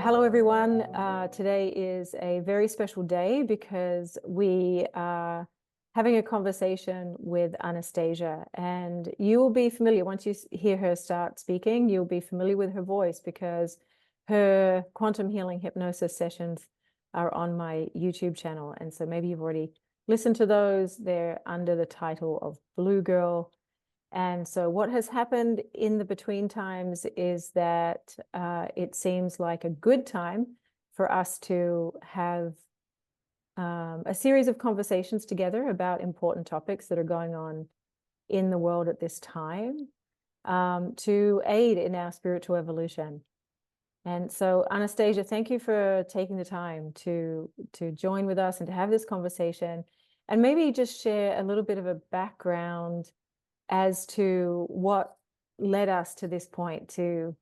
Hello, everyone. Today is a very special day because we are having a conversation with Anastasiya, and you will be familiar, once you hear her start speaking, you'll be familiar with her voice because her quantum healing hypnosis sessions are on my YouTube channel. And so maybe you've already listened to those. They're under the title of Blue Girl. And so what has happened in the between times is that it seems like a good time for us to have a series of conversations together about important topics that are going on in the world at this time to aid in our spiritual evolution. And so, Anastasiya, thank you for taking the time to join with us and to have this conversation, and maybe just share a little bit of a background as to what led us to this point to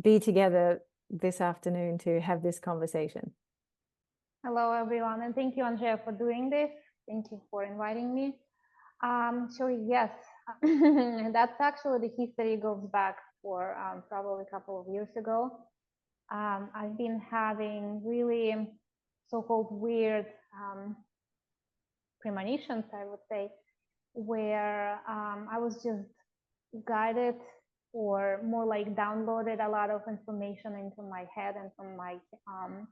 be together this afternoon to have this conversation. Hello, everyone, and thank you, Andrea, for doing this. Thank you for inviting me. So yes, that's actually the history goes back for probably a couple of years ago. I've been having really so-called weird premonitions, I would say, where I was just guided, or more like downloaded a lot of information into my head and from my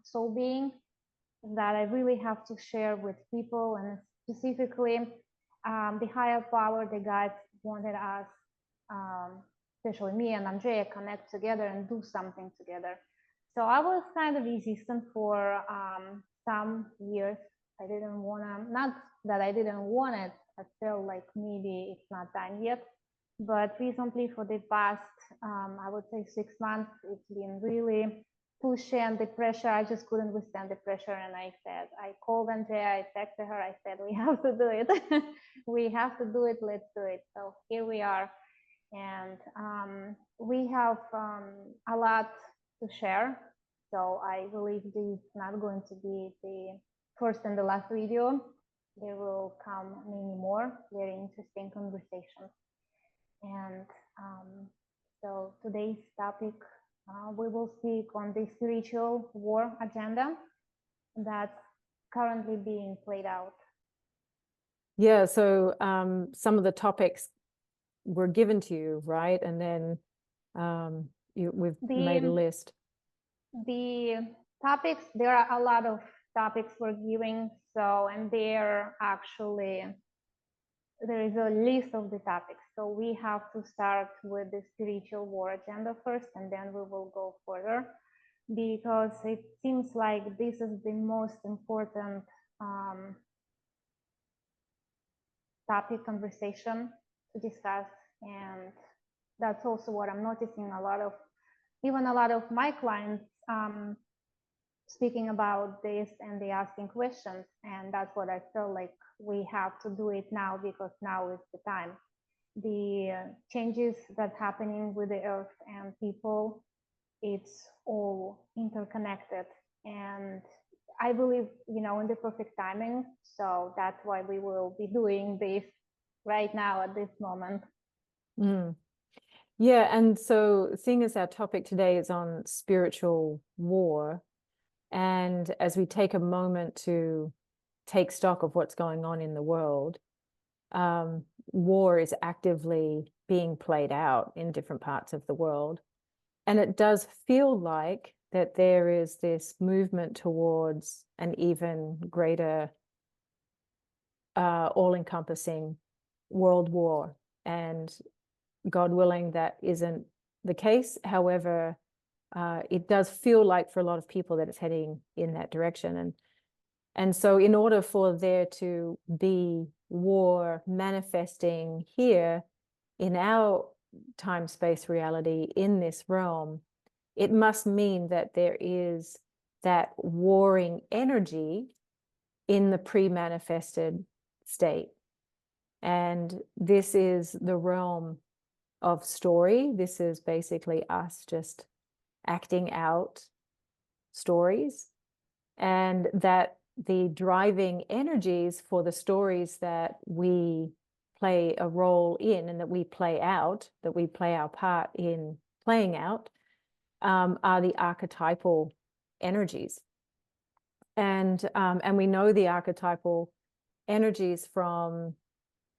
soul being that I really have to share with people, and specifically the higher power, the guides wanted us, especially me and Andrea, connect together and do something together. So I was kind of resistant for some years. I didn't want to, not that I didn't want it, I felt like maybe it's not time yet. But recently, for the past, I would say 6 months, it's been really pushing the pressure. I just couldn't withstand the pressure. And I called Andrea, I texted her, I said, we have to do it. We have to do it, let's do it. So here we are. And we have a lot to share. So I believe this is not going to be the first and the last video. There will come many more very interesting conversations. And so today's topic, we will speak on the spiritual war agenda that's currently being played out. Yeah, so some of the topics were given to you, right? And then we've made a list. The topics, there are a lot of topics we're giving, so, and there is a list of the topics. So we have to start with the spiritual war agenda first, and then we will go further, because it seems like this is the most important topic conversation to discuss. And that's also what I'm noticing, even a lot of my clients speaking about this, and they asking questions. And that's what I feel like we have to do it now, because now is the time. The changes that's happening with the earth and people, it's all interconnected. And I believe, in the perfect timing. So that's why we will be doing this right now at this moment. Yeah, and so seeing as our topic today is on spiritual war, and as we take a moment to take stock of what's going on in the world, war is actively being played out in different parts of the world. And it does feel like that there is this movement towards an even greater all-encompassing world war. And God willing, that isn't the case. However, it does feel like for a lot of people that it's heading in that direction. And so in order for there to be war manifesting here in our time-space reality in this realm, it must mean that there is that warring energy in the pre-manifested state. And this is the realm of story. This is basically us just acting out stories, and that the driving energies for the stories that we play a role in and that we play out, that we play our part in playing out, are the archetypal energies. And we know the archetypal energies from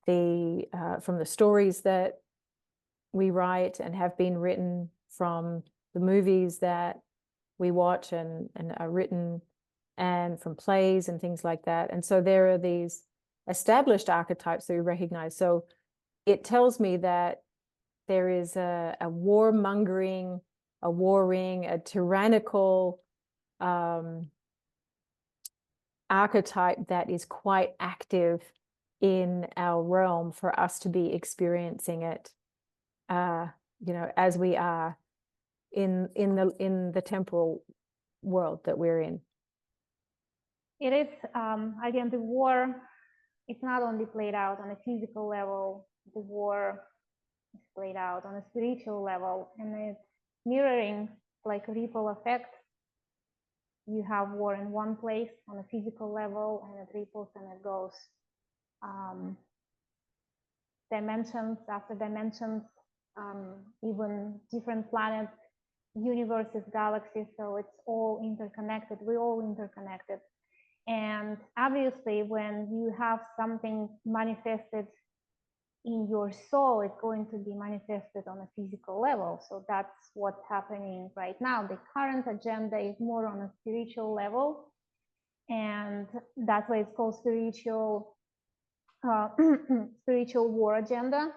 the stories that we write and have been written, from the movies that we watch and are written, and from plays and things like that. And so there are these established archetypes that we recognize. So it tells me that there is a warmongering, a warring, a tyrannical archetype that is quite active in our realm for us to be experiencing it, you know, as we are in the temporal world that we're in. It is, again, the war, it's not only played out on a physical level, the war is played out on a spiritual level, and it's mirroring like a ripple effect. You have war in one place on a physical level, and it ripples and it goes dimensions after dimensions, even different planets, universes, galaxies. So it's all interconnected. We're all interconnected. And obviously, when you have something manifested in your soul, it's going to be manifested on a physical level. So that's what's happening right now. The current agenda is more on a spiritual level, and that's why it's called spiritual war agenda.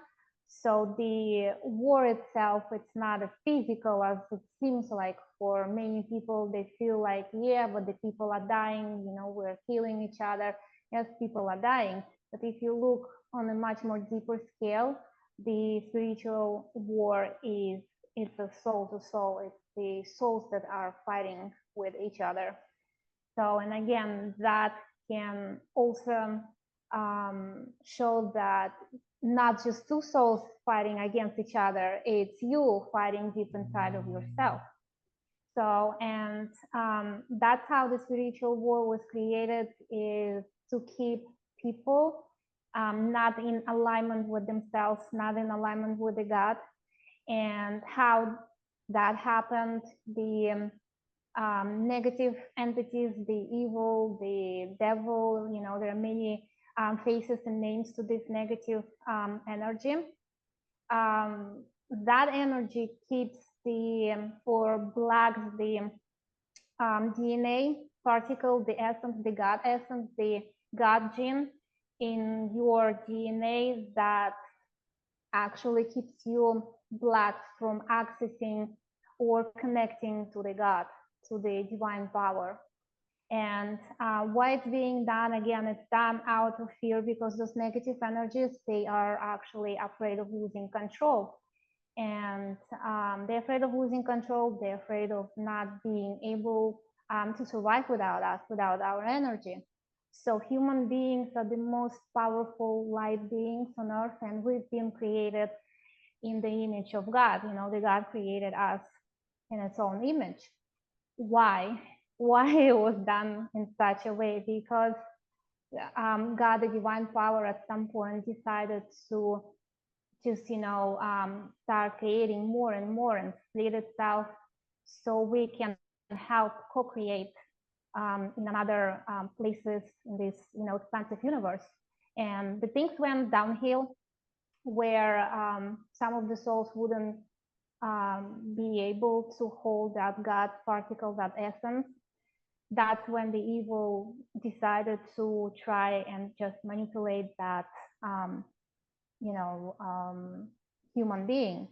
So the war itself, it's not as physical as it seems like for many people. They feel like, yeah, but the people are dying, you know, we're killing each other. Yes, people are dying. But if you look on a much more deeper scale, the spiritual war it's a soul to soul. It's the souls that are fighting with each other. So, and again, that can also show that not just two souls fighting against each other, it's you fighting deep inside of yourself. So, and that's how the spiritual war was created, is to keep people not in alignment with themselves, not in alignment with the God. And how that happened, the negative entities, the evil, the devil, you know, there are many faces and names to this negative energy. That energy keeps the, for blacks, the DNA particle, the essence, the God essence, the God gene in your DNA that actually keeps you black from accessing or connecting to the God, to the divine power. And why it's being done, again, it's done out of fear, because those negative energies, they are actually afraid of losing control. And they're afraid of losing control. They're afraid of not being able to survive without us, without our energy. So human beings are the most powerful light beings on earth, and we've been created in the image of God. You know, the God created us in its own image. Why it was done in such a way? Because God, the divine power, at some point decided to just, you know, start creating more and more and split itself, so we can help co-create in other places in this, you know, expansive universe. And the things went downhill, where some of the souls wouldn't be able to hold that God particle, that essence. That's when the evil decided to try and just manipulate that, you know, human being.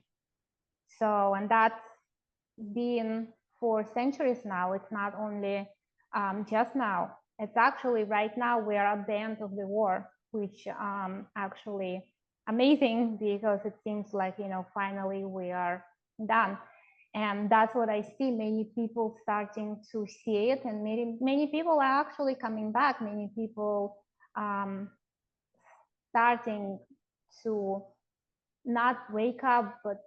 So, and that's been for centuries now. It's not only just now. It's actually right now we're at the end of the war, which actually amazing, because it seems like, you know, finally we are done. And that's what I see, many people starting to see it, and many people are actually coming back. Many people starting to not wake up, but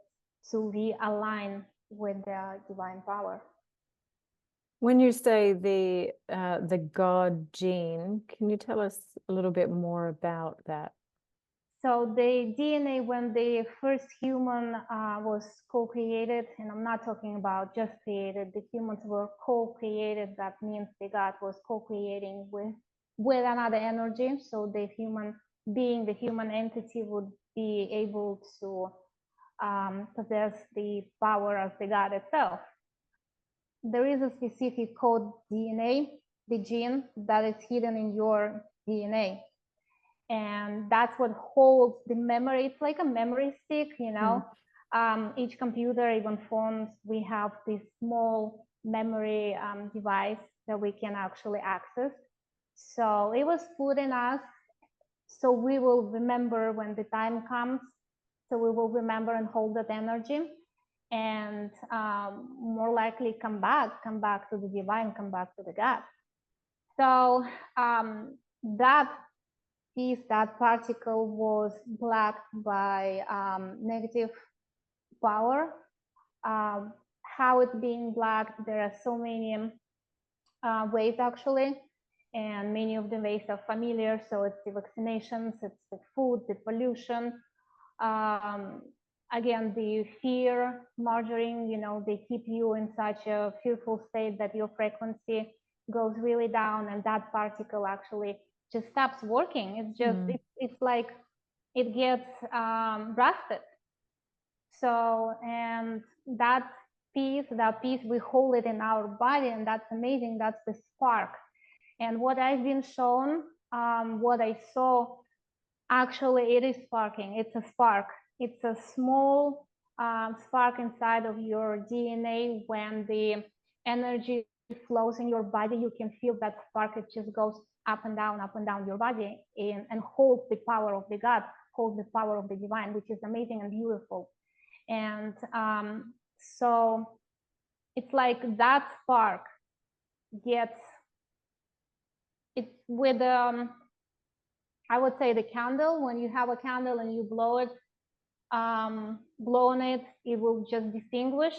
to realign with the divine power. When you say the God gene, can you tell us a little bit more about that? So the DNA, when the first human was co-created, and I'm not talking about just created, the humans were co-created. That means the God was co-creating with another energy. So the human being, the human entity would be able to possess the power of the God itself. There is a specific code DNA, the gene that is hidden in your DNA. And that's what holds the memory. It's like a memory stick, you know. Each computer, even phones, we have this small memory device that we can actually access. So it was put in us, so we will remember when the time comes. So we will remember and hold that energy, and more likely come back to the divine, come back to the God. So that piece, that particle was blocked by negative power. How it's being blocked, there are so many ways actually, and many of the ways are familiar. So it's the vaccinations, it's the food, the pollution, again, the fear mongering, you know, they keep you in such a fearful state that your frequency goes really down, and that particle actually just stops working. It's just, it's like it gets rusted. So, and that piece, we hold it in our body, and that's amazing. That's the spark. And what I've been shown, what I saw, actually, it is sparking. It's a spark. It's a small spark inside of your DNA. When the energy flows in your body, you can feel that spark. It just goes up and down your body, and holds the power of the God, holds the power of the divine, which is amazing and beautiful. And so it's like that spark gets it with I would say the candle. When you have a candle and you blow it, blow on it, it will just distinguish.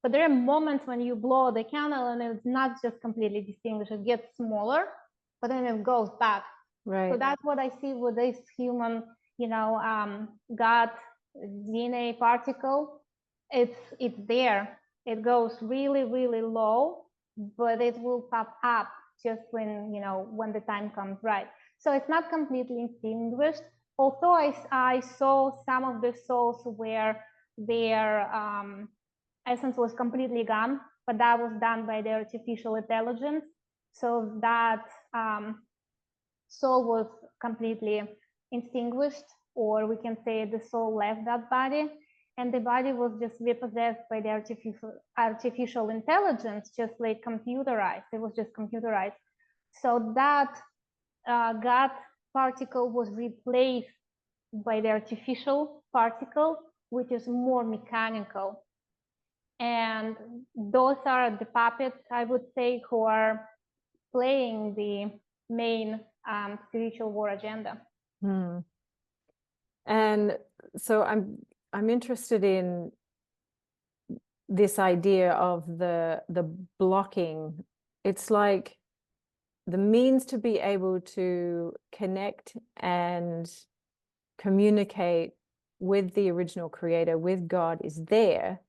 But there are moments when you blow the candle and it's not just completely distinguished, it gets smaller, but then it goes back. Right. So that's what I see with this human, you know, God DNA particle. It's there. It goes really, really low, but it will pop up just when, you know, when the time comes right. So it's not completely extinguished. Although I saw some of the souls where their essence was completely gone, but that was done by the artificial intelligence. So that soul was completely extinguished, or we can say the soul left that body, and the body was just repossessed by the artificial intelligence, just like computerized. It was just computerized. So that God particle was replaced by the artificial particle, which is more mechanical. And those are the puppets, I would say, who are playing the main spiritual war agenda. And so I'm interested in this idea of the blocking. It's like the means to be able to connect and communicate with the original creator, with God, is there,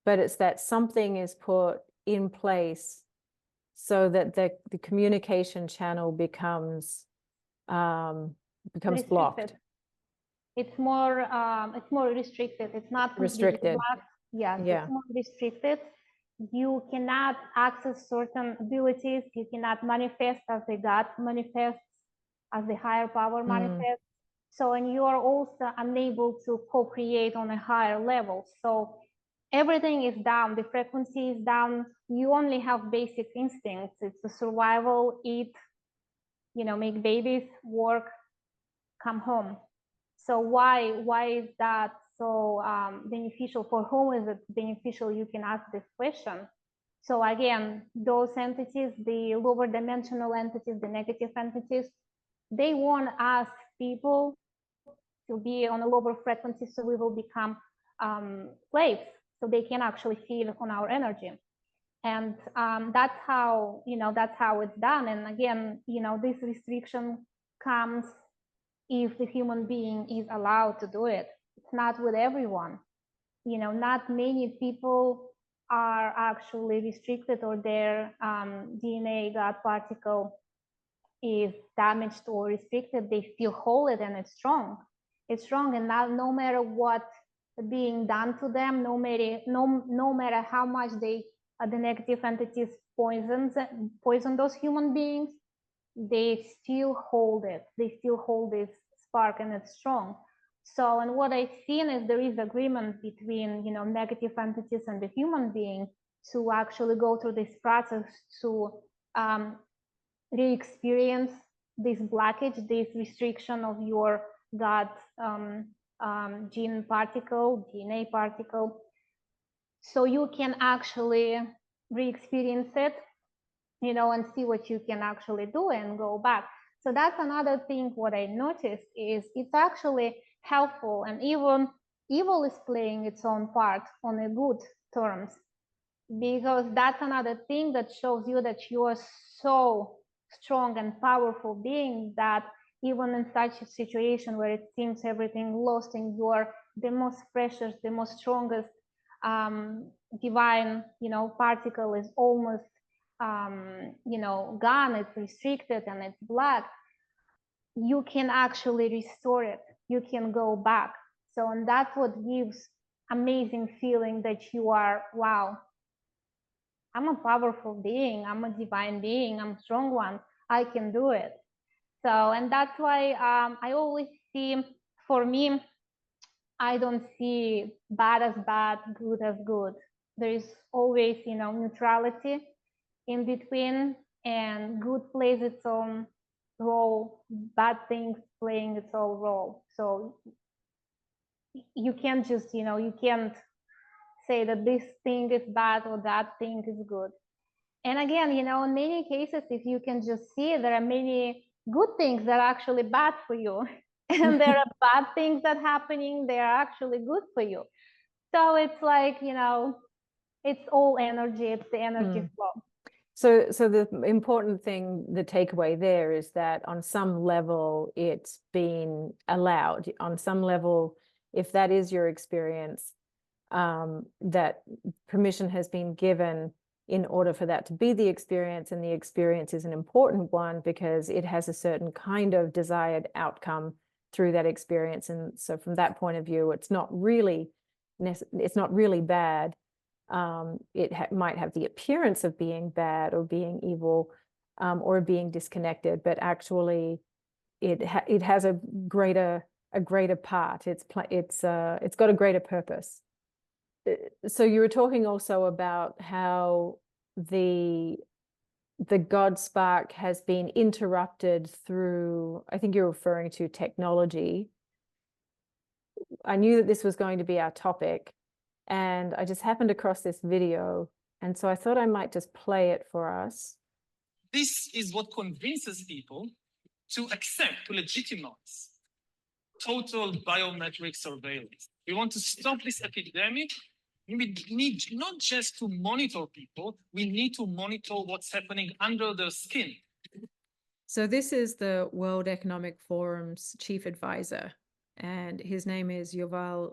but it's that something is put in place so that the communication channel becomes blocked. It's more restricted. It's not restricted. Blocked. Yes, yeah. It's more restricted. You cannot access certain abilities. You cannot manifest as the God manifests, as the higher power manifests. So, and you are also unable to co-create on a higher level. So everything is down, the frequency is down. You only have basic instincts. It's a survival, eat, you know, make babies, work, come home. So why is that so beneficial? For whom is it beneficial? You can ask this question. So again, those entities, the lower dimensional entities, the negative entities, they want us people to be on a lower frequency, so we will become slaves, so they can actually feed on our energy. And that's how, you know, that's how it's done. And again, you know, this restriction comes if the human being is allowed to do it. It's not with everyone. You know, not many people are actually restricted, or their DNA God particle is damaged or restricted. They still hold it, and it's strong. It's strong, and now no matter what being done to them, no matter how much the negative entities poison those human beings, they still hold it. They still hold this spark, and it's strong. So, and what I've seen is there is agreement between, you know, negative entities and the human being to actually go through this process to re-experience this blockage, this restriction of your God gene particle, DNA particle, so you can actually re-experience it, you know, and see what you can actually do and go back. So that's another thing. What I noticed is it's actually helpful, and even evil is playing its own part on a good terms, because that's another thing that shows you that you are so strong and powerful being that even in such a situation where it seems everything lost and you are the most precious, the most strongest divine, you know, particle is almost you know, gone, it's restricted and it's black, you can actually restore it. You can go back. So, and that's what gives amazing feeling that you are, wow, I'm a powerful being, I'm a divine being, I'm a strong one, I can do it. So, and that's why I always see, for me, I don't see bad as bad, good as good. There is always, you know, neutrality in between, and good plays its own role, bad things playing its own role. So you can't just, you know, you can't say that this thing is bad or that thing is good. And again, you know, in many cases, if you can just see, there are many good things that are actually bad for you. And there are bad things that are happening, they are actually good for you. So it's like, you know, it's all energy, it's the energy flow. So the important thing, the takeaway there is that on some level, it's been allowed. On some level, if that is your experience, that permission has been given in order for that to be the experience, and the experience is an important one because it has a certain kind of desired outcome through that experience. And so from that point of view, it's not really bad. It might have the appearance of being bad or being evil or being disconnected, but actually it has a greater part. It's got a greater purpose. So you were talking also about how the God spark has been interrupted through, I think you're referring to technology. I knew that this was going to be our topic, and I just happened across this video, and so I thought I might just play it for us. This is what convinces people to accept, to legitimize total biometric surveillance. We want to stop this epidemic. We need not just to monitor people, we need to monitor what's happening under their skin. So this is the World Economic Forum's chief advisor, and his name is Yuval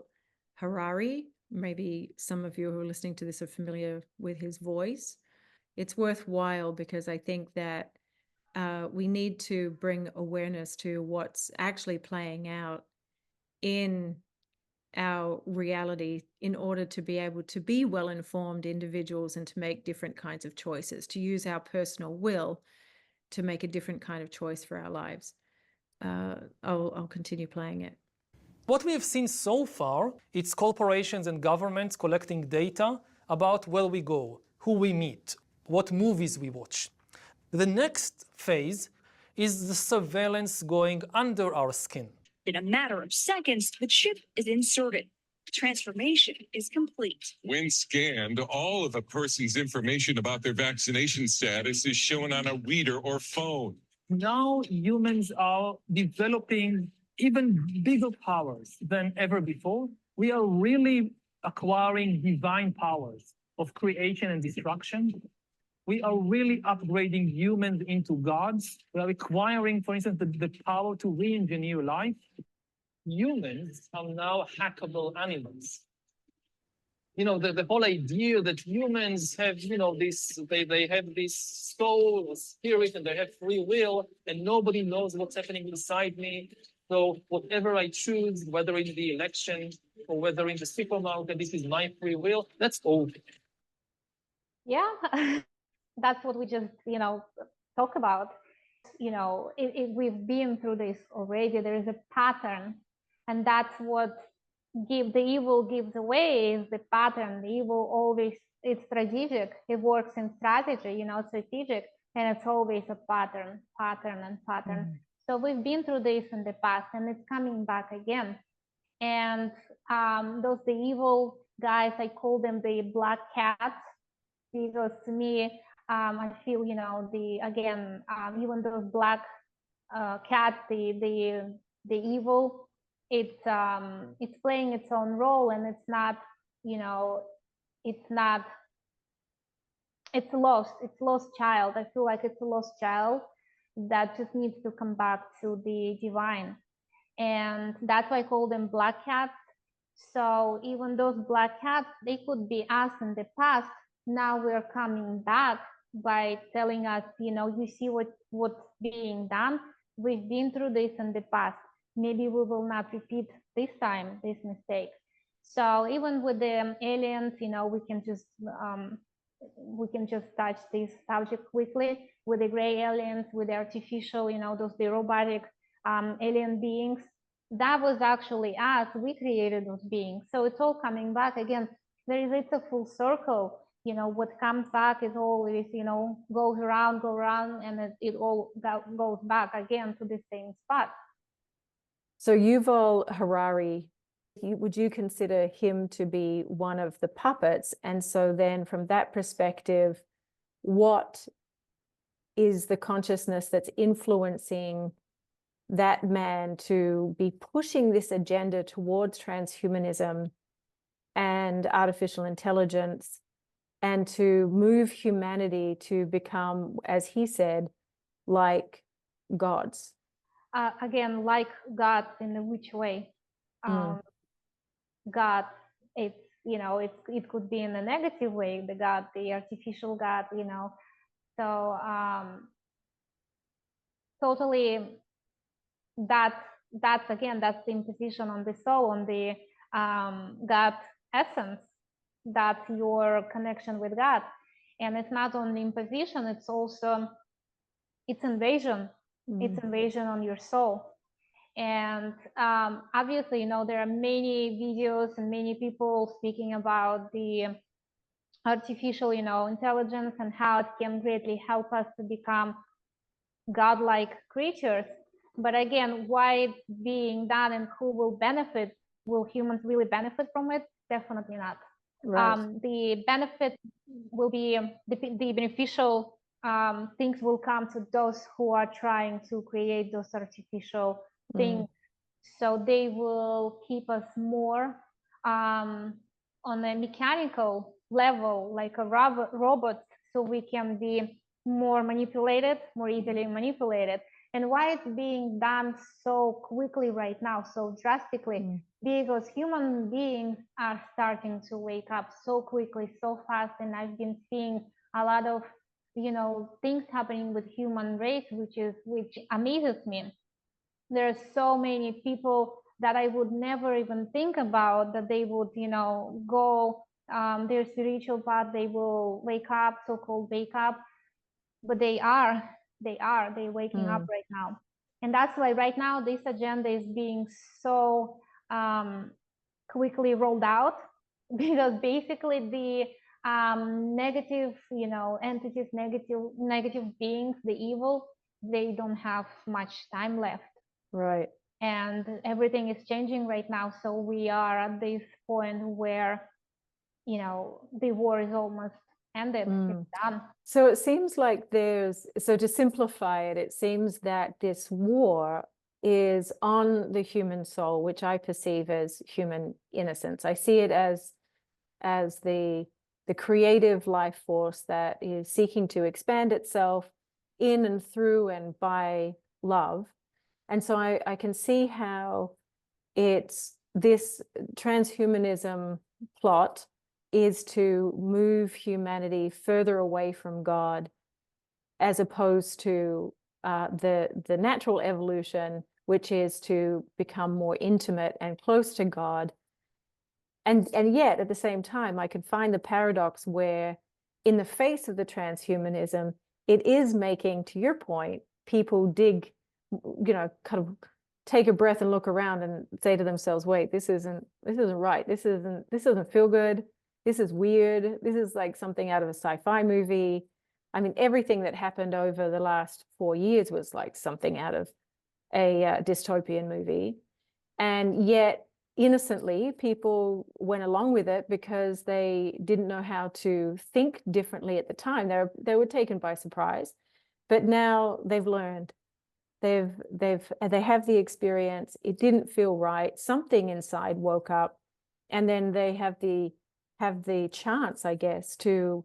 Harari. Maybe some of you who are listening to this are familiar with his voice. It's worthwhile because I think that we need to bring awareness to what's actually playing out in our reality in order to be able to be well-informed individuals and to make different kinds of choices, to use our personal will to make a different kind of choice for our lives. I'll continue playing it. What we have seen so far, it's corporations and governments collecting data about where we go, who we meet, what movies we watch. The next phase is the surveillance going under our skin. In a matter of seconds, the chip is inserted. The transformation is complete. When scanned, all of a person's information about their vaccination status is shown on a reader or phone. Now humans are developing even bigger powers than ever before. We are really acquiring divine powers of creation and destruction. we are really upgrading humans into gods. We are acquiring, for instance, the power to re-engineer life. Humans are now hackable animals. You know, the whole idea that humans have, you know, this, they have this soul or spirit and they have free will and nobody knows what's happening inside me. So whatever I choose, whether in the election or whether in the supermarket, this is my free will, that's old. Yeah, that's what we just, talk about. We've been through this already. There is a pattern, and that's what the evil gives away, is the pattern. The evil always, it's strategic. It works in strategy, strategic, and it's always a pattern. So we've been through this in the past, and it's coming back again. And the evil guys, I call them the black cats, because to me, I feel, even those black cats, the evil, it's playing its own role, and it's lost child. I feel like it's a lost child that just needs to come back to the divine. And that's why I call them black cats. So even those black cats, they could be us in the past. Now we're coming back by telling us, you see what's being done. We've been through this in the past. Maybe we will not repeat this time this mistake. So even with the aliens, we can just touch this subject quickly with the gray aliens, with the artificial, the robotic alien beings. That was actually us. We created those beings. So it's all coming back again. It's a full circle. What comes back is always, goes around, and it all goes back again to the same spot. So Yuval Harari, would you consider him to be one of the puppets? And so then from that perspective, what is the consciousness that's influencing that man to be pushing this agenda towards transhumanism and artificial intelligence, and to move humanity to become, as he said, like gods? Again, like God in which way? God, it could be in a negative way, the God, the artificial God, So totally, that's the imposition on the soul, on the God essence. That's your connection with God. And it's not only imposition, it's also, it's invasion. It's invasion on your soul. And obviously, there are many videos and many people speaking about the artificial, intelligence and how it can greatly help us to become godlike creatures. But again, why it's being done and who will benefit? Will humans really benefit from it? Definitely not. Right. The benefit will be the beneficial things will come to those who are trying to create those artificial things. So they will keep us more on a mechanical level, like a robot, so we can be more easily manipulated. And why it's being done so quickly right now, so drastically? Because human beings are starting to wake up so quickly, so fast. And I've been seeing a lot of, things happening with human race, which amazes me. There are so many people that I would never even think about, that they would, go their spiritual path, they will wake up, so-called wake up, but they're waking up right now. And that's why right now this agenda is being so quickly rolled out, because basically the negative, entities, negative beings, the evil, they don't have much time left. Right. And everything is changing right now. So we are at this point where, the war is almost ended. It's done. So it seems like so to simplify it, it seems that this war is on the human soul, which I perceive as human innocence. I see it as the the creative life force that is seeking to expand itself in and through and by love. And so I can see how it's this transhumanism plot is to move humanity further away from God, as opposed to the natural evolution, which is to become more intimate and close to God. And yet, at the same time, I can find the paradox where, in the face of the transhumanism, it is making, to your point, people dig, kind of take a breath and look around and say to themselves, wait, this isn't right. This doesn't feel good. This is weird. This is like something out of a sci-fi movie. I mean, everything that happened over the last 4 years was like something out of a dystopian movie. And yet, innocently, people went along with it because they didn't know how to think differently at the time. They were taken by surprise, but now they've learned. They have the experience. It didn't feel right. Something inside woke up, and then they have the chance, I guess, to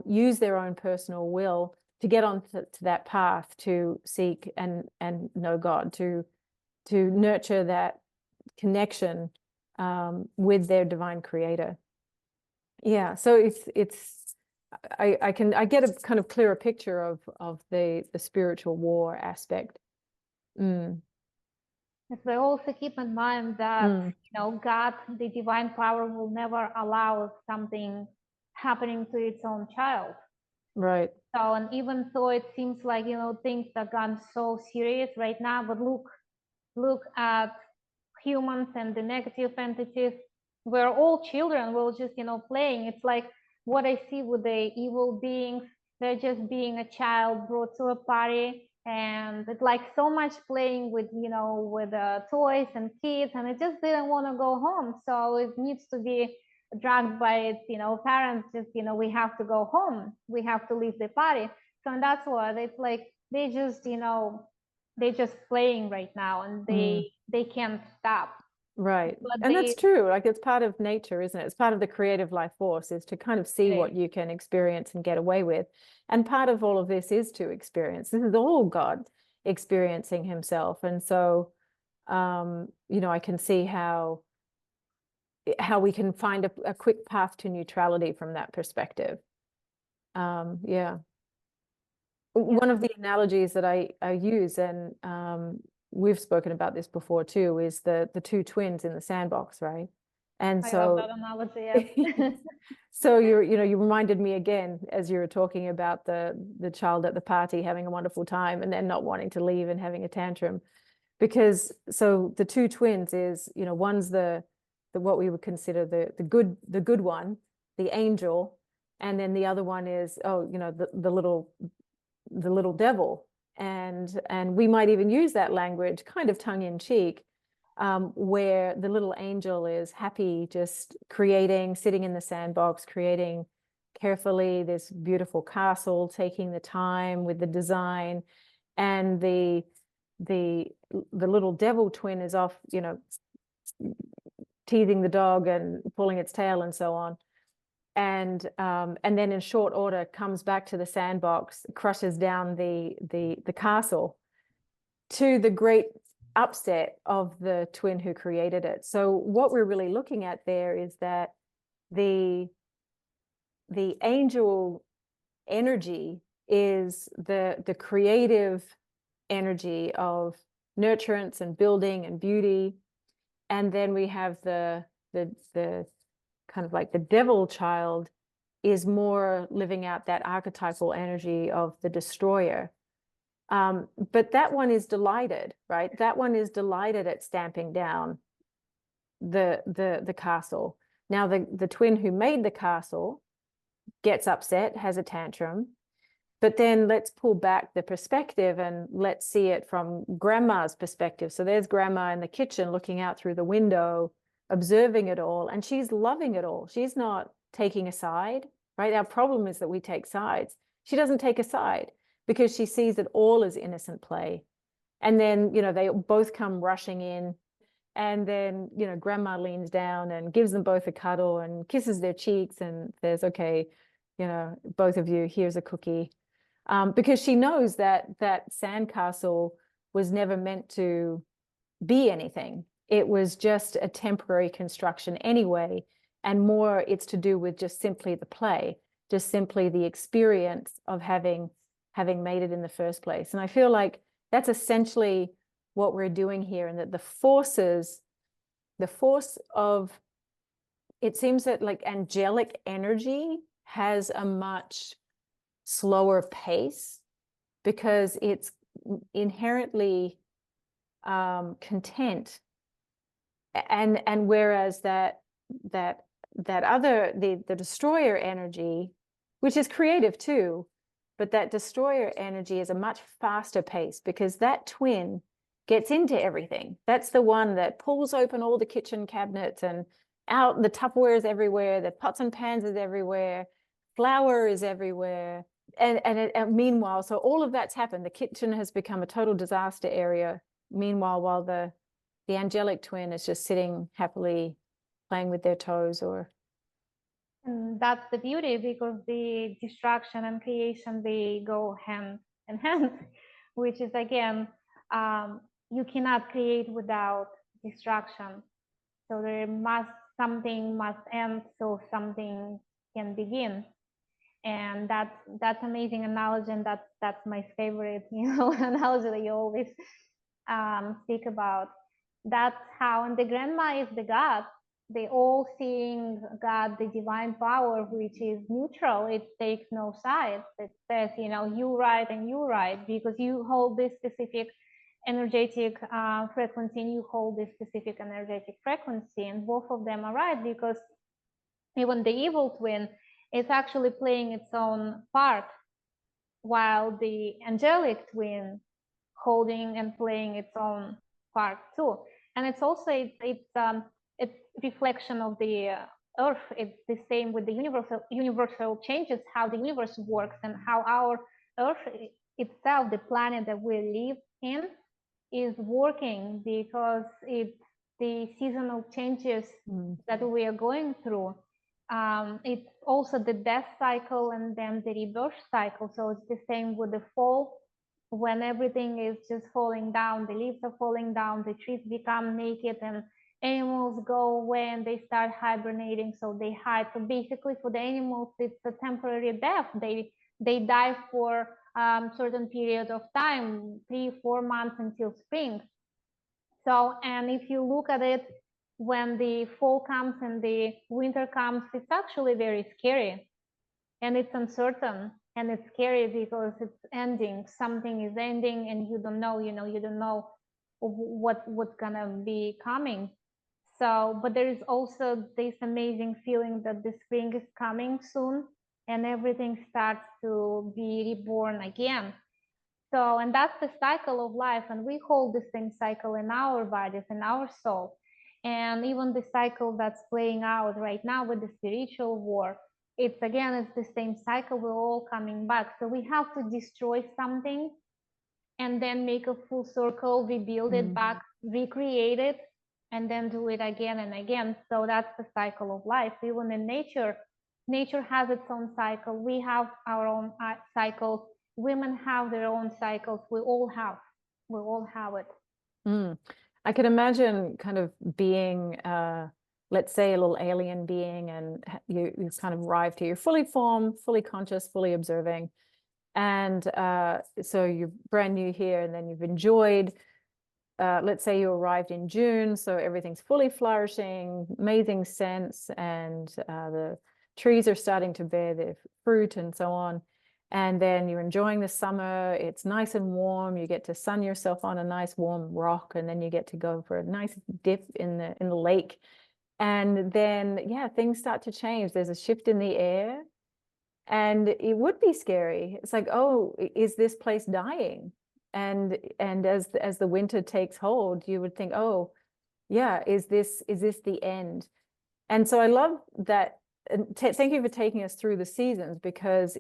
use their own personal will to get on to that path to seek and know God, to nurture that connection with their divine creator. Yeah, so I get a kind of clearer picture of the spiritual war aspect. If we also keep in mind that God, the divine power, will never allow something happening to its own child. Right. So, and even though it seems like things are gone so serious right now, but look at humans and the negative entities. We're all children. We're just playing. It's like what I see with the evil beings. They're just being a child brought to a party, and it's like so much playing with with toys and kids, and it just didn't want to go home. So it needs to be dragged by its parents. Just we have to go home. We have to leave the party. So and that's what it's like. They just they're just playing right now, and they can't stop. Right. And that's true. Like, it's part of nature, isn't it? It's part of the creative life force, is to kind of see what you can experience and get away with. And part of all of this is to experience. This is all God experiencing himself. And so, I can see how we can find a quick path to neutrality from that perspective. Yeah. One of the analogies that I use, and we've spoken about this before too, is the two twins in the sandbox, right? And so, I love that analogy. Yeah. So you reminded me again, as you were talking about the child at the party having a wonderful time and then not wanting to leave and having a tantrum, because so the two twins is one's the what we would consider the good one, the angel, and then the other one is the little devil. And we might even use that language kind of tongue in cheek, where the little angel is happy, just sitting in the sandbox, creating carefully this beautiful castle, taking the time with the design, and the little devil twin is off, teasing the dog and pulling its tail and so on. And then in short order comes back to the sandbox, crushes down the castle, to the great upset of the twin who created it. So what we're really looking at there is that the angel energy is the creative energy of nurturance and building and beauty, and then we have the kind of like the devil child is more living out that archetypal energy of the destroyer. But that one is delighted, right? That one is delighted at stamping down the castle. Now the twin who made the castle gets upset, has a tantrum, but then let's pull back the perspective and let's see it from grandma's perspective. So there's grandma in the kitchen looking out through the window, observing it all, and she's loving it all. She's not taking a side, right? Our problem is that we take sides. She doesn't take a side because she sees it all as innocent play. And then, they both come rushing in, And then, you know, grandma leans down and gives them both a cuddle and kisses their cheeks and says, okay, you know, both of you, here's a cookie. Because she knows that that sandcastle was never meant to be anything. It was just a temporary construction anyway, and more it's to do with just simply the play, just simply the experience of having made it in the first place. And I feel like that's essentially what we're doing here, and that the force of, it seems that like angelic energy has a much slower pace because it's inherently content, and whereas that other, the destroyer energy, which is creative too, but that destroyer energy is a much faster pace because that twin gets into everything. That's the one that pulls open all the kitchen cabinets and out the Tupperware is everywhere, the pots and pans is everywhere, flour is everywhere. And meanwhile, so all of that's happened. The kitchen has become a total disaster area. Meanwhile, while the angelic twin is just sitting happily playing with their toes. Or and that's the beauty, because the destruction and creation, they go hand in hand, which is again, you cannot create without destruction. So something must end so something can begin. And that's amazing analogy, and that's my favorite, analogy that you always speak about. That's how, and the grandma is the God. They all seeing God, the divine power, which is neutral. It takes no sides. It says, you right and you right, because you hold this specific energetic frequency and you hold this specific energetic frequency, and both of them are right, because even the evil twin is actually playing its own part, while the angelic twin holding and playing its own part too. And it's also it's reflection of the earth. It's the same with the universal changes, how the universe works, and how our earth itself, the planet that we live in, is working, because it's the seasonal changes that we are going through. It's also the death cycle and then the rebirth cycle. So it's the same with the fall, when everything is just falling down, the leaves are falling down, the trees become naked, and animals go away and they start hibernating, so they hide. So basically for the animals, it's a temporary death. They die for certain period of time, 3-4 months until spring. So, and if you look at it, when the fall comes and the winter comes, it's actually very scary, and it's uncertain, and it's scary because it's ending. Something is ending, and you don't know, you don't know what's gonna be coming. So, but there is also this amazing feeling that the spring is coming soon, and everything starts to be reborn again. So, and that's the cycle of life, and we hold the same cycle in our bodies, in our soul. And even the cycle that's playing out right now with the spiritual war, it's the same cycle. We're all coming back. So we have to destroy something and then make a full circle, rebuild it back, recreate it, and then do it again and again. So that's the cycle of life. Even in nature has its own cycle. We have our own cycles. Women have their own cycles. We all have it. I could imagine kind of being, let's say, a little alien being, and you kind of arrived here. You're fully formed, fully conscious, fully observing. And so you're brand new here, and then you've enjoyed, let's say you arrived in June, so everything's fully flourishing, amazing scents, and the trees are starting to bear their fruit and so on. And then you're enjoying the summer, it's nice and warm, you get to sun yourself on a nice warm rock, and then you get to go for a nice dip in the lake. And then, yeah, things start to change. There's a shift in the air, and it would be scary. It's like, oh, is this place dying? And as the winter takes hold, you would think, oh, yeah, is this the end? And so I love that. Thank you for taking us through the seasons, because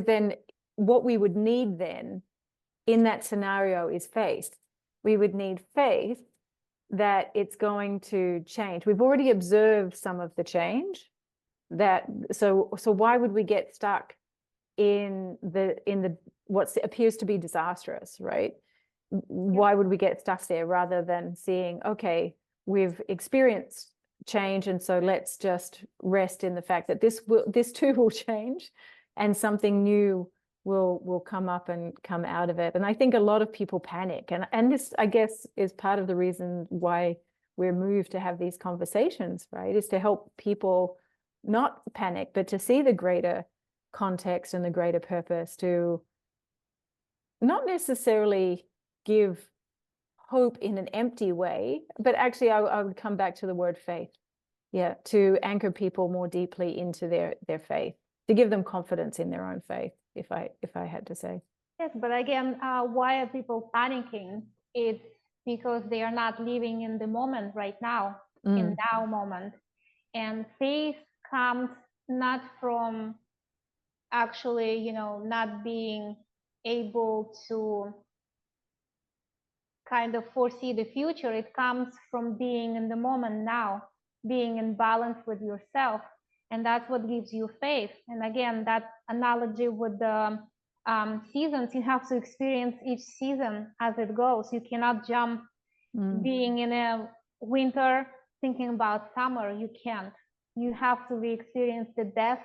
then what we would need then in that scenario is faith. We would need faith that it's going to change. We've already observed some of the change. So why would we get stuck in the what appears to be disastrous, right? Why would we get stuck there rather than seeing, okay, we've experienced change, and so let's just rest in the fact that this too will change, and something new will come up and come out of it. And I think a lot of people panic, and this, I guess, is part of the reason why we're moved to have these conversations, right? Is to help people not panic, but to see the greater context and the greater purpose, to not necessarily give hope in an empty way, but actually I would come back to the word faith. Yeah, to anchor people more deeply into their faith, to give them confidence in their own faith, if I had to say. Yes, but again, why are people panicking? It's because they are not living in the moment right now, in now moment. And faith comes not from actually, you know, not being able to kind of foresee the future. It comes from being in the moment now, being in balance with yourself. And that's what gives you faith. And again, that analogy with the seasons, you have to experience each season as it goes. You cannot jump being in a winter thinking about summer. You can't. You have to re-experience the death,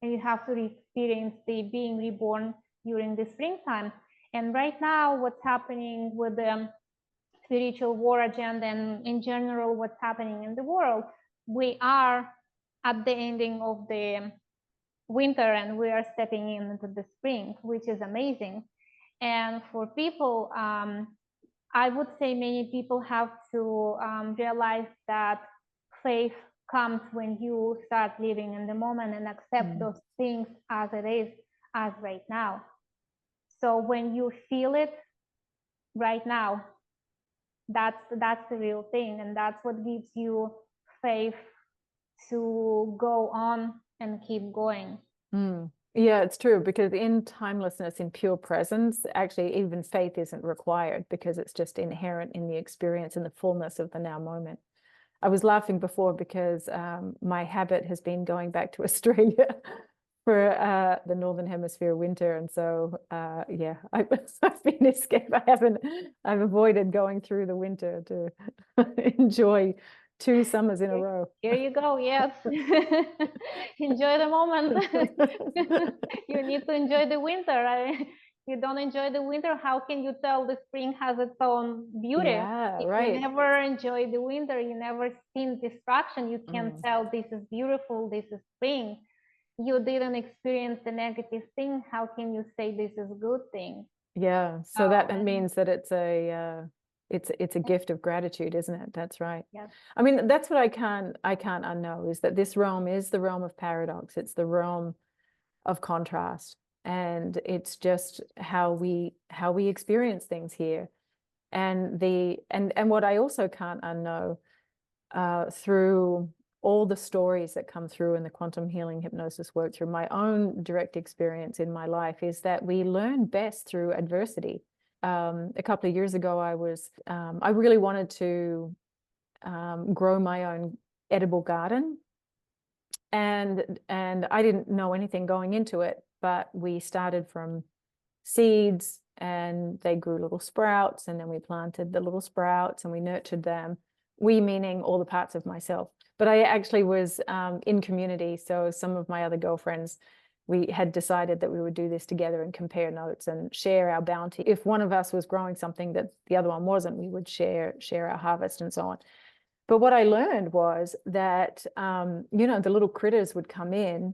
and you have to re-experience the being reborn during the springtime. And right now, what's happening with the spiritual war agenda and in general what's happening in the world, we are at the ending of the winter and we are stepping into the spring, which is amazing. And for people, I would say many people have to realize that faith comes when you start living in the moment and accept those things as it is, as right now. So when you feel it right now, that's the real thing, and that's what gives you faith to go on and keep going. Yeah, it's true, because in timelessness, in pure presence, actually even faith isn't required, because it's just inherent in the experience and the fullness of the now moment. I was laughing before because my habit has been going back to Australia for the Northern Hemisphere winter, and so yeah, I've been escaped. I've avoided going through the winter to enjoy 2 summers in a row. Here you go. Yes. Enjoy the moment. You need to enjoy the winter. You don't enjoy the winter, how can you tell the spring has its own beauty? Yeah, If right. you never enjoy the winter, you never seen distraction, you can't tell this is beautiful, this is spring. You didn't experience the negative thing, how can you say this is a good thing? Yeah, so that means that it's a gift of gratitude, isn't it? That's right. Yes. I mean, that's what I can't unknow, is that this realm is the realm of paradox. It's the realm of contrast, and it's just how we experience things here. And what I also can't unknow through all the stories that come through in the quantum healing hypnosis work, through my own direct experience in my life, is that we learn best through adversity. A couple of years ago, I really wanted to grow my own edible garden, and I didn't know anything going into it, but we started from seeds, and they grew little sprouts, and then we planted the little sprouts and we nurtured them. We meaning all the parts of myself. But I actually was in community, so some of my other girlfriends, we had decided that we would do this together and compare notes and share our bounty. If one of us was growing something that the other one wasn't, we would share our harvest and so on. But what I learned was that, you know, the little critters would come in,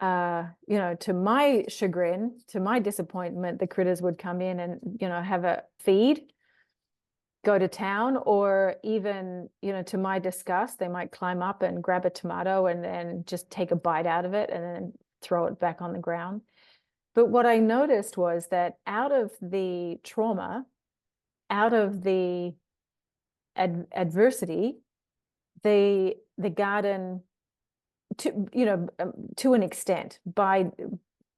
you know, to my chagrin, to my disappointment, the critters would come in and, you know, have a feed, go to town, or even, you know, to my disgust, they might climb up and grab a tomato and then just take a bite out of it and then throw it back on the ground. But what I noticed was that out of the trauma, out of the adversity, the garden, to, you know, to an extent, by,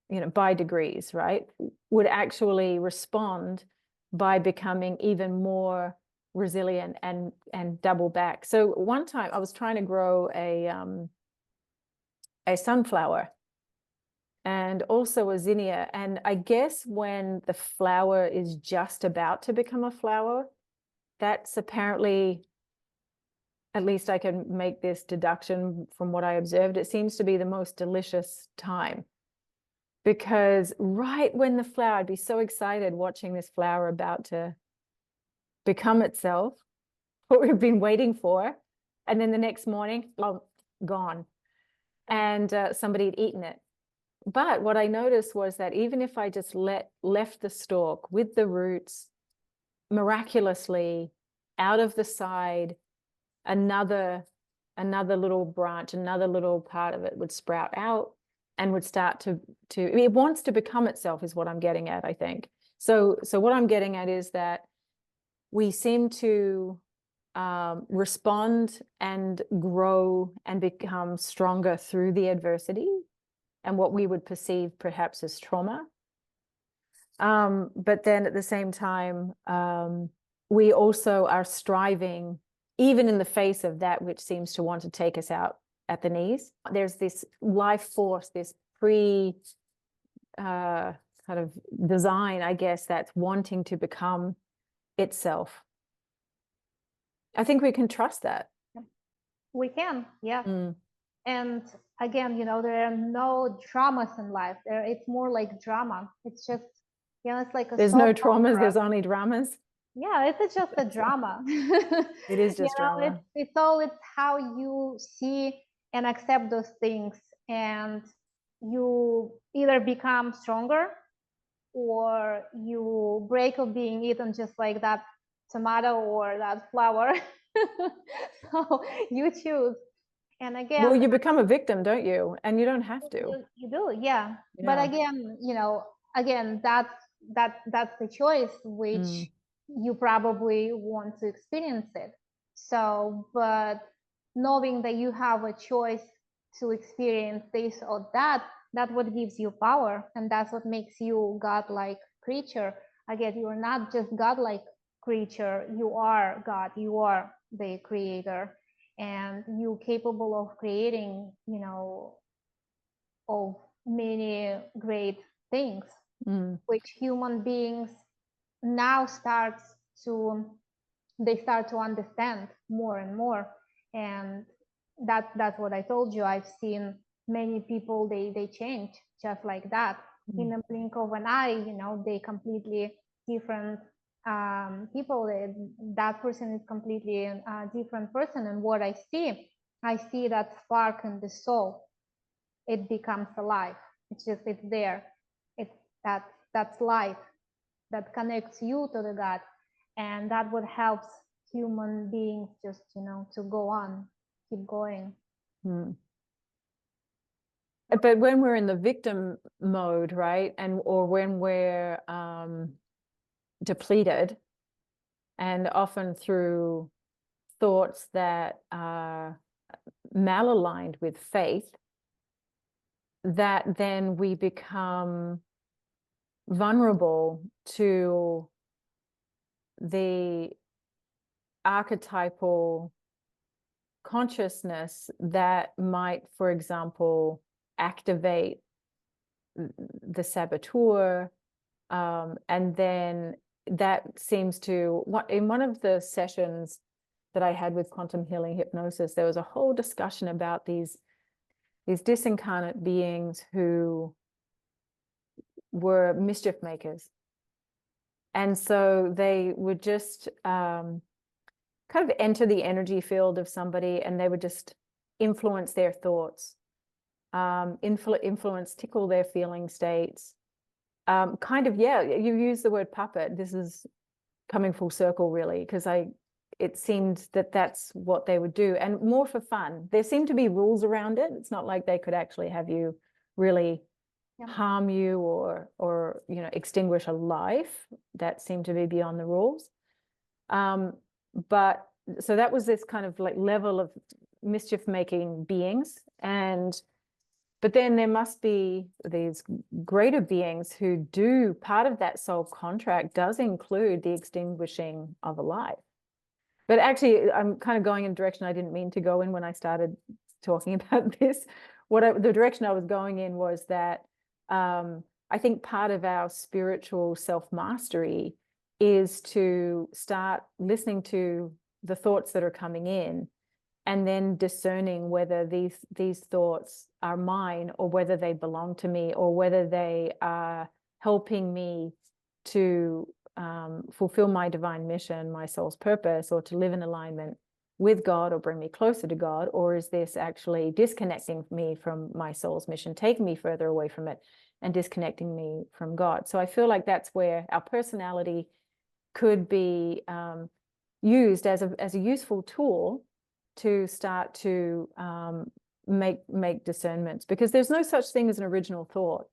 you know, by degrees, right, would actually respond by becoming even more resilient and double back. So one time I was trying to grow a sunflower and also a zinnia. And I guess when the flower is just about to become a flower, that's apparently, at least I can make this deduction from what I observed, it seems to be the most delicious time. Because right when the flower, I'd be so excited watching this flower about to become itself, what we've been waiting for. And then the next morning, oh, gone. And somebody had eaten it. But what I noticed was that even if I just left the stalk with the roots, miraculously out of the side, another little branch, another little part of it would sprout out and would start to it wants to become itself, is what I'm getting at, I think. So what I'm getting at is that we seem to respond and grow and become stronger through the adversity and what we would perceive perhaps as trauma. But then at the same time, we also are striving, even in the face of that which seems to want to take us out at the knees. There's this life force, this kind of design, I guess, that's wanting to become itself. I think we can trust that. We can, yeah. Mm. And again, there are no dramas in life. It's more like drama. It's just, it's like a There's no soap traumas, opera. there's only dramas. Yeah, it's just a drama. It is just drama. It's how you see and accept those things, and you either become stronger or you break of being eaten, just like that tomato or that flower. So you choose. And again, well, you become a victim, don't you? And you don't have to. You do, yeah. You But know. again, that's the choice which you probably want to experience it. So, but knowing that you have a choice to experience this or that, that's what gives you power, and that's what makes you godlike creature. Again, you are not just godlike creature, you are God, you are the creator, and you capable of creating, of many great things, which human beings now start to understand more and more. And that's what I told you. I've seen many people, they change just like that in the blink of an eye. They completely different people. That person is completely a different person. And what I see that spark in the soul. It becomes alive. It's there. That's light that connects you to the God, and that what helps human beings just to go on, keep going. But when we're in the victim mode, right, or when we're depleted, and often through thoughts that are malaligned with faith, that then we become vulnerable to the archetypal consciousness that might, for example, activate the saboteur, and then that seems to, in one of the sessions that I had with quantum healing hypnosis, there was a whole discussion about these disincarnate beings who were mischief makers. And so they would just kind of enter the energy field of somebody, and they would just influence their thoughts, influence, tickle their feeling states. You use the word puppet. This is coming full circle, really, because it seemed that that's what they would do, and more for fun. There seemed to be rules around it. It's not like they could actually have you really harm you or extinguish a life. That seemed to be beyond the rules. But so that was this kind of like level of mischief making beings, but then there must be these greater beings who do, part of that soul contract does include the extinguishing of a life. But actually, I'm kind of going in a direction I didn't mean to go in when I started talking about this. The direction I was going in was that I think part of our spiritual self-mastery is to start listening to the thoughts that are coming in, and then discerning whether these thoughts are mine, or whether they belong to me, or whether they are helping me to fulfill my divine mission, my soul's purpose, or to live in alignment with God, or bring me closer to God, or is this actually disconnecting me from my soul's mission, taking me further away from it, and disconnecting me from God. So I feel like that's where our personality could be used as a useful tool to start to make discernments, because there's no such thing as an original thought.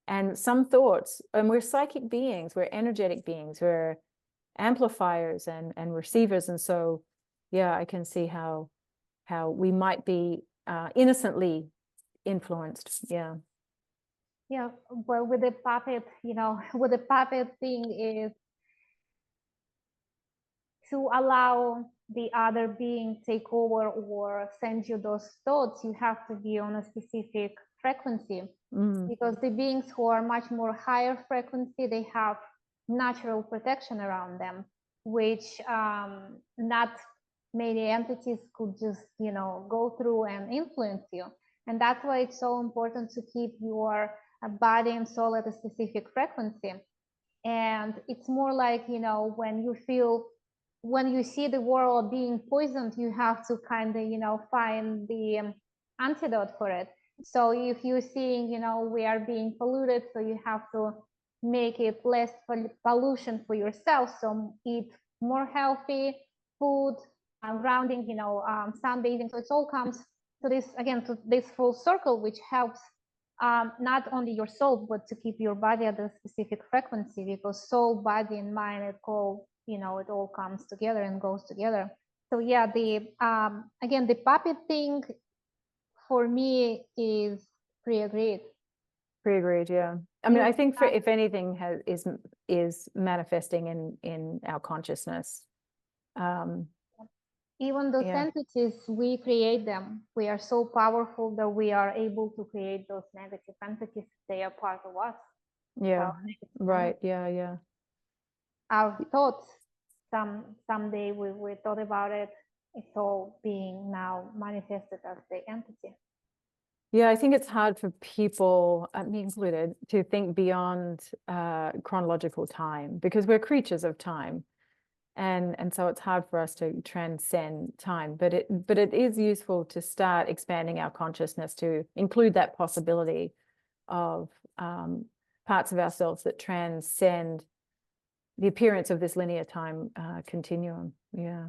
And some thoughts, and we're psychic beings, we're energetic beings, we're amplifiers and receivers. And so, yeah, I can see how we might be innocently influenced. Yeah. Yeah, well, with the puppet, with the puppet thing is to allow the other being take over or send you those thoughts, you have to be on a specific frequency. Because the beings who are much more higher frequency, they have natural protection around them, which not many entities could just, go through and influence you. And that's why it's so important to keep your body and soul at a specific frequency. And it's more like, when you see the world being poisoned, you have to kind of, find the antidote for it. So if you're seeing, we are being polluted, so you have to make it less pollution for yourself. So eat more healthy food, grounding, sunbathing. So it all comes to this, again, to this full circle, which helps not only your soul, but to keep your body at a specific frequency, because soul, body, and mind, it all comes together and goes together. So yeah, again, the puppet thing for me is pre-agreed. Pre-agreed, yeah. I mean, I think if anything is manifesting in our consciousness. Even those entities, we create them. We are so powerful that we are able to create those negative entities. They are part of us. Yeah, right. Yeah. Our thoughts, someday we thought about it. It's all being now manifested as the entity. Yeah, I think it's hard for people, me included, to think beyond chronological time, because we're creatures of time. And so it's hard for us to transcend time, but it is useful to start expanding our consciousness to include that possibility of parts of ourselves that transcend the appearance of this linear time continuum. Yeah.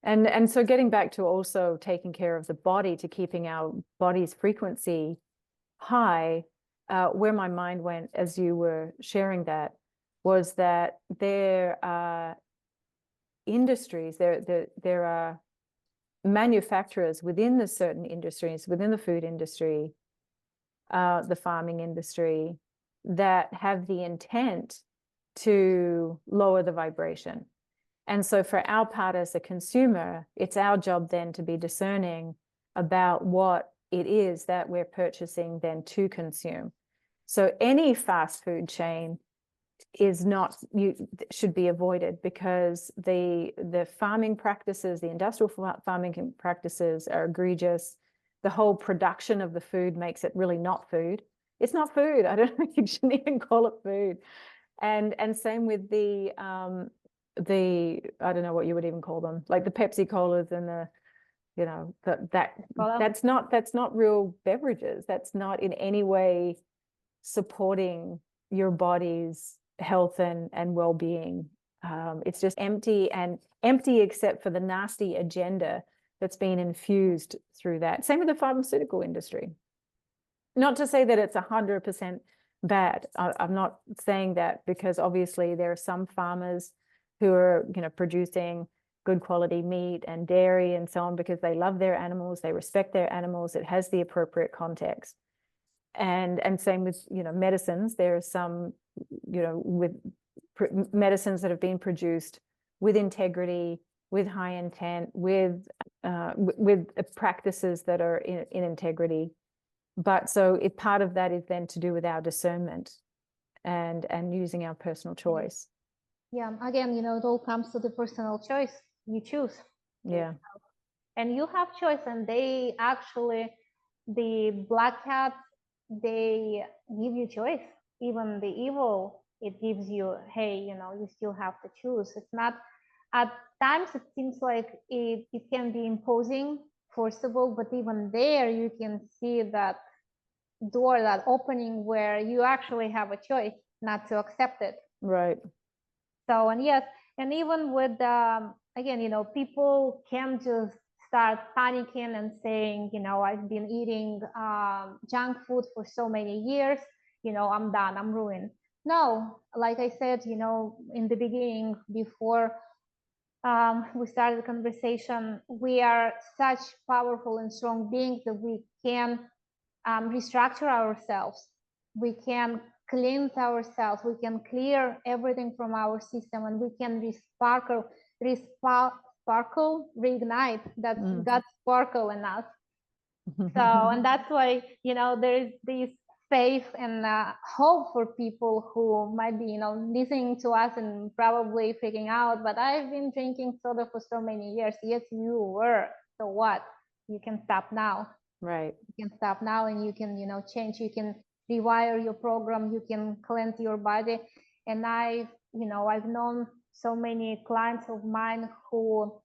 And so getting back to also taking care of the body, to keeping our body's frequency high, where my mind went as you were sharing that was that there are industries, there are manufacturers within the certain industries, within the food industry, the farming industry, that have the intent to lower the vibration. And so for our part as a consumer, it's our job then to be discerning about what it is that we're purchasing then to consume. So any fast food chain should be avoided, because the farming practices, the industrial farming practices are egregious. The whole production of the food makes it really not food. It's not food. I don't think you shouldn't even call it food. And same with the I don't know what you would even call them, like the Pepsi Colas and that's not real beverages. That's not in any way supporting your body's health and well-being. It's just empty except for the nasty agenda that's been infused through that. Same with the pharmaceutical industry. Not to say that it's 100% bad. I'm not saying that, because obviously there are some farmers who are producing good quality meat and dairy and so on, because they love their animals, they respect their animals, it has the appropriate context. And same with medicines. There are some with medicines that have been produced with integrity, with high intent, with practices that are in integrity. But so if part of that is then to do with our discernment and using our personal choice. Yeah, again, it all comes to the personal choice. You choose. Yeah. And you have choice, and they actually, the black hats, they give you choice. Even the evil, it gives you, hey, you still have to choose. It's not, at times it seems like it can be imposing, forcible, but even there you can see that door, that opening where you actually have a choice not to accept it. Right. So, and yes, and even with, again, people can just start panicking and saying, I've been eating junk food for so many years, I'm done, I'm ruined. No, like I said, in the beginning, before we started the conversation, we are such powerful and strong beings that we can restructure ourselves. We can cleanse ourselves. We can clear everything from our system, and we can reignite that God sparkle in us. So, and that's why, there is this faith and hope for people who might be, listening to us and probably freaking out, but I've been drinking soda for so many years. Yes, you were. So what? You can stop now. Right. You can stop now, and you can, change. You can rewire your program. You can cleanse your body. And I've known so many clients of mine who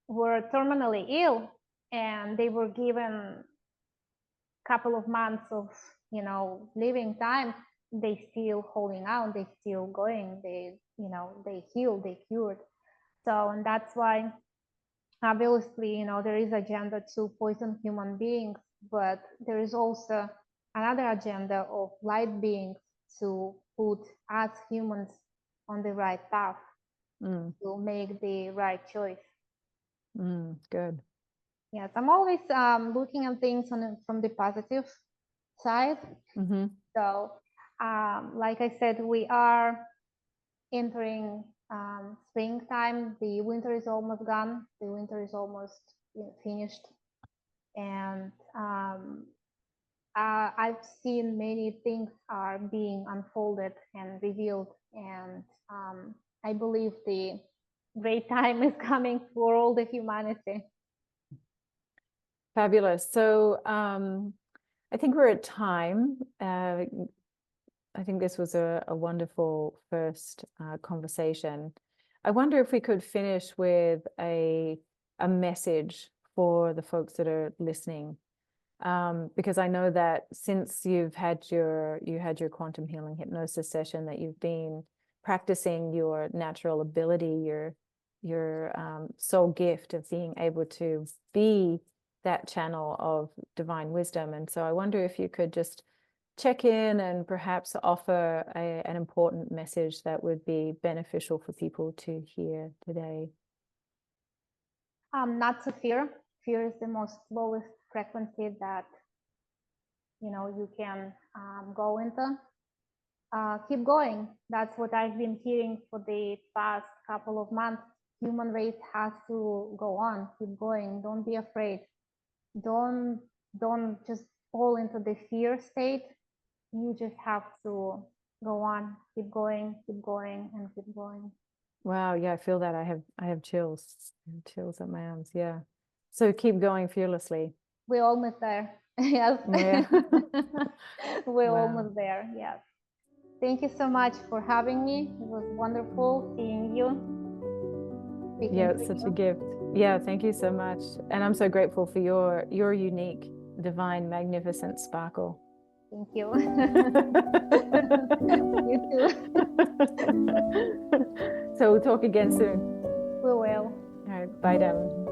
were terminally ill, and they were given a couple of months of, living time. They still holding out. They still going. They healed. They cured. So, and that's why, obviously, there is agenda to poison human beings, but there is also another agenda of light beings to put us humans on the right path, to make the right choice. Good. Yes, I'm always looking at things from the positive side. So, like I said, we are entering springtime. The winter is almost gone. The winter is almost finished, and I've seen many things are being unfolded and revealed, and I believe the great time is coming for all the humanity. Fabulous. So I think we're at time. I think this was a wonderful first conversation. I wonder if we could finish with a message for the folks that are listening, because I know that since you had your quantum healing hypnosis session, that you've been practicing your natural ability, your soul gift of being able to be that channel of divine wisdom. And so I wonder if you could just check in and perhaps offer an important message that would be beneficial for people to hear today. Not to fear. Fear is the most lowest frequency that you can go into. Keep going. That's what I've been hearing for the past couple of months. Human race has to go on. Keep going. Don't be afraid. Don't just fall into the fear state. You just have to go on, keep going, and keep going. Wow, yeah, I feel that. I have chills. Chills up my arms. Yeah. So keep going fearlessly. We're almost there. Yes. Yeah. We're almost there. Yes. Thank you so much for having me. It was wonderful seeing you. Yeah, it's such a gift. Yeah, thank you so much. And I'm so grateful for your unique, divine, magnificent sparkle. Thank you. You too. So we'll talk again soon. We will. All right. Bye, darling.